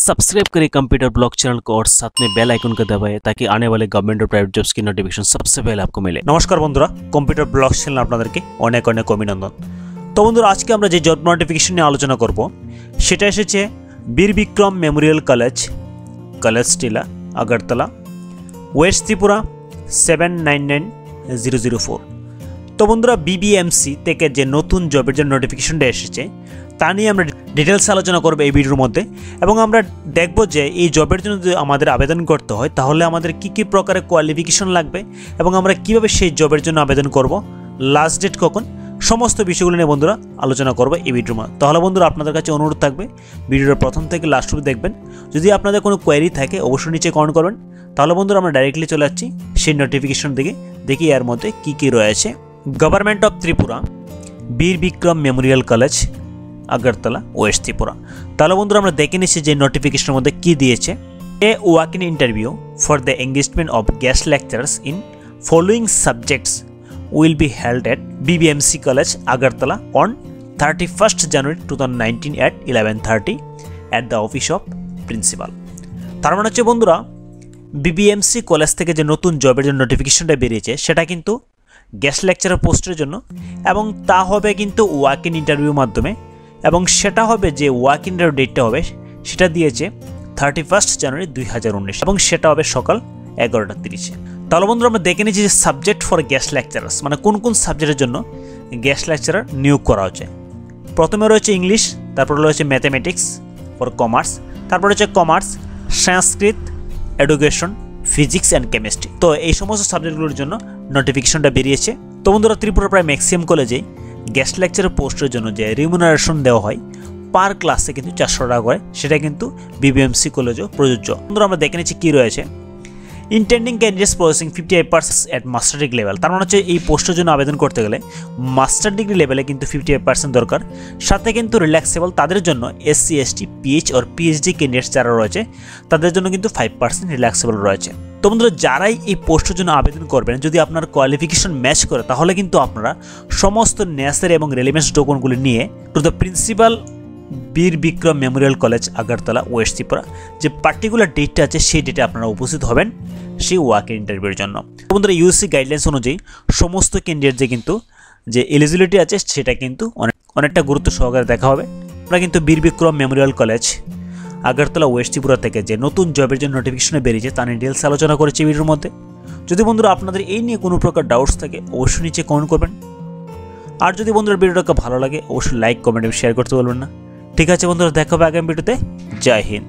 Subscribe करें computer blog channel को और साथ में बेल आइकन को दबाएं ताकि आने वाले गवर्नमेंट और प्राइवेट जॉब्स की नोटिफिकेशन सबसे पहले आपको मिले। नमस्कार बंधुरा, कंप्यूटर ब्लॉग चैनल आपनादेरके अनेक अनेक अभिनंदन। तो बंधुरा आज के আমরা যে জব নোটিফিকেশন নিয়ে আলোচনা করব সেটা এসেছে বীর বিক্রম মেমোরিয়াল কলেজ টিলা আগরতলা ওয়েস্ট ত্রিপুরা 799004। তো বন্ধুরা বিবিএমসি থেকে যে নতুন জবের জন্য নোটিফিকেশনটা এসেছে তা নিয়ে আমরা ডিটেইলস আলোচনা করব এই ভিডিওর মধ্যে এবং আমরা দেখব যে এই জবের জন্য যদি আমাদের আবেদন করতে হয় তাহলে আমাদের কি কি প্রকারের কোয়ালিফিকেশন লাগবে এবং আমরা কিভাবে সেই জবের জন্য আবেদন করব, লাস্ট ডেট কখন, সমস্ত বিষয়গুলো নিয়ে বন্ধুরা আলোচনা করব এই ভিডিওর মধ্যে। তাহলে বন্ধুরা আপনাদের কাছে অনুরোধ থাকবে ভিডিওর প্রথম থেকে লাস্ট অবধি দেখবেন। যদি আপনাদের কোনো কোয়েরি থাকে অবশ্যই নিচে কমেন্ট করবেন। তাহলে বন্ধুরা আমরা ডাইরেক্টলি চলে যাচ্ছি সেই নোটিফিকেশন দিকে, দেখি এর মধ্যে কি কি রয়েছে। Government of Tripura Bir Bikram memorial college Agartala west Tripura. তাহলে বন্ধুরা আমরা দেখে নিচ্ছি যে নোটিফিকেশনের মধ্যে কি দিয়েছে। A walk in interview for the engagement of guest lecturers in following subjects will be held at BBMC College Agartala on 31st January 2019 at 11:30 at the office of principal। তার মানে হচ্ছে বন্ধুরা বিবিএমসি কলেজ থেকে যে নতুন জবের জন্য নোটিফিকেশনটা বেরিয়েছে সেটা কিন্তু গেস্ট লেকচারার পোস্টের জন্য এবং তা হবে কিন্তু ওয়াক ইন ইন্টারভিউর মাধ্যমে এবং সেটা হবে যে ওয়াক ইন ডেটটা হবে সেটা দিয়েছে 31st জানুয়ারি 2019 এবং সেটা হবে সকাল 11:30। তাহলে বন্ধুরা আমরা দেখে নিচ্ছি যে সাবজেক্ট ফর গেস্ট লেকচারার্স মানে কোন কোন সাবজেক্টের জন্য গেস্ট লেকচারার নিয়োগ করা হচ্ছে। প্রথমে রয়েছে ইংলিশ, তারপর রয়েছে ম্যাথামেটিক্স ফর কমার্স, তারপর রয়েছে commerce, Sanskrit, education, physics and chemistry. তো এই সমস্ত সাবজেক্টগুলোর জন্য নোটিফিকেশনটা বেরিয়েছে। তো বন্ধুরা ত্রিপুরা প্রায় ম্যাক্সিমাম কলেজেই গেস্ট লেকচারার পোস্টের জন্য যে রিমুনারেশন দেওয়া হয় পার ক্লাসে কিন্তু 400 টাকা করে, সেটা কিন্তু বিবিএমসি কলেজও প্রযোজ্য। বন্ধুরা আমরা দেখে নিচ্ছি কী রয়েছে। ইন্টেন্ডিং ক্যান্ডিডেটস প্রসেসিং 58% এট মাস্টার ডিগ্রি লেভেল। তার মানে হচ্ছে এই পোস্টের জন্য আবেদন করতে গেলে মাস্টার ডিগ্রি লেভেলে কিন্তু 58% দরকার। সাথে কিন্তু রিল্যাক্সেবল তাদের জন্য SC ST PH আর PhD ক্যান্ডিডেটস যারা রয়েছে তাদের জন্য কিন্তু 5% রিল্যাক্সেবল রয়েছে। তো বন্ধুরা যারাই এই পোস্টের জন্য আবেদন করবেন যদি আপনার কোয়ালিফিকেশন ম্যাচ করে তাহলে কিন্তু আপনারা সমস্ত নেসেসারি এবং রেলিভেন্ট ডকুমেন্টগুলি নিয়ে two the principal Bir Bikram memorial college Agartala west Tripura যে পার্টিকুলার ডেটটা আছে সেই ডেটে আপনারা উপস্থিত হবেন সেই ওয়াক ইন ইন্টারভিউর জন্য। বন্ধুরা ইউসি গাইডলাইন্স অনুযায়ী সমস্ত ক্যান্ডিডেট যে কিন্তু যে এলিজিবিলিটি আছে সেটা কিন্তু অনেকটা গুরুত্ব সহকারে দেখা হবে। আমরা কিন্তু Bir Bikram memorial college Agartala west Tripura থেকে যে নতুন জবের জন্য নোটিফিকেশনে বেরিয়েছে তা নিয়ে ডিটেলস আলোচনা করেছি ভিডিওর মধ্যে। যদি বন্ধুরা আপনাদের এই নিয়ে কোনো প্রকার ডাউটস থাকে অবশ্যই নিচে কমেন্ট করবেন। আর যদি বন্ধুরা ভিডিওটাকে ভালো লাগে অবশ্যই লাইক, কমেন্ট এবং শেয়ার করতে বলবেন না। ঠিক আছে বন্ধুরা, দেখা হবে আগামী ভিডিওতে। জয় হিন্দ।